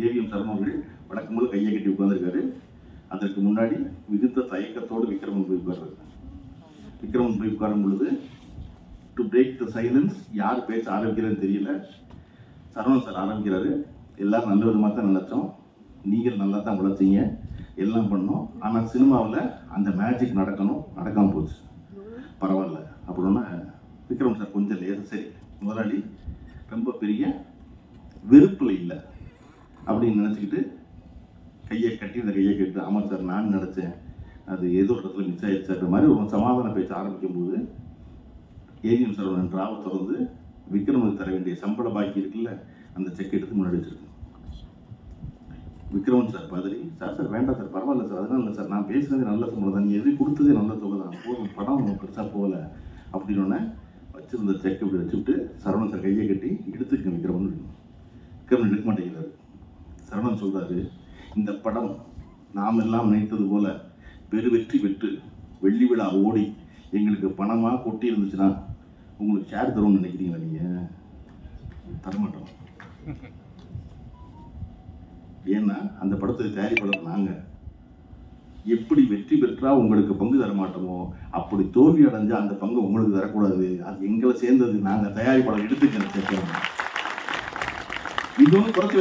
AVM Saravanan வழக்கம் போல கையை கட்டி உட்கார்ந்துருக்காரு. அதற்கு முன்னாடி மிகுந்த தயக்கத்தோடு விக்ரமன் போய் உட்கார்றாரு. விக்ரமன் போய் உட்காரும் பொழுது டு பிரேக் த சைலன்ஸ், யார் பேச ஆரம்பிக்கிறதுன்னு தெரியல. சரவணன் சார் ஆரம்பிக்கிறாரு. எல்லாரும் நல்ல விதமாக தான் நினைச்சோம், நீங்கள் நல்லா தான் வளர்த்தீங்க, எல்லாம் பண்ணோம். ஆனால் சினிமாவில் அந்த மேஜிக் நடக்காமல் போச்சு. பரவாயில்ல அப்படின்னா விக்ரம் சார் கொஞ்சம் லேசாக சரி, முதலாளி ரொம்ப பெரிய வெறுப்பில் இல்லை அப்படின்னு நினச்சிக்கிட்டு கையை கேட்டு ஆமாம் சார் நான் நினச்சேன், அது ஏதோ ஒரு இடத்துல மிஸ் ஆகிடுச்சார் மாதிரி ஒரு சமாதான பேச்சு ஆரம்பிக்கும் போது ஏவிஎம் சரவணன் டிராவை திறந்து விக்ரமுக்கு தர வேண்டிய சம்பள பாக்கி இருக்குல்ல, அந்த செக் எடுத்து முன்னாடி வச்சிருக்கேன். விக்ரமன் சார் பதறி, சார் வேண்டாம் சார், பரவாயில்ல சார், அதனால இல்லை சார், நான் பேசுனது நல்ல சம்பளம் தான், நீங்கள் எதுவும் கொடுத்ததே நல்ல தொகை தான், போதும், படம் பெருசாக போகலை அப்படின்னு வச்சிருந்த செக் இப்படி வச்சுவிட்டு சரவணன் சார் கையை கட்டி எடுத்துக்க விக்ரமன் எடுக்க மாட்டேங்கிறாரு. சரவணன் சொல்கிறாரு, இந்த படம் நாம் எல்லாம் நினைத்தது போல வெற்றி பெற்று வெள்ளி விழா ஓடி எங்களுக்கு பணமாக கொட்டி இருந்துச்சுன்னா உங்களுக்கு ஷேர் தரும்னு நினைக்கிறீங்களா? நீங்கள் தரமாட்டோம். ஏன்னா அந்த படத்தை தயாரிப்பாளர் நாங்கள் எப்படி வெற்றி பெற்றா உங்களுக்கு பங்கு தரமாட்டோமோ, அப்படி தோல்வி அடைஞ்சா அந்த பங்கு உங்களுக்கு தரக்கூடாது, அது எங்களை சேர்ந்தது, நாங்கள் தயாரிப்பாளர் எடுத்துக்கிறோம். இது ஒன்று குறைச்சி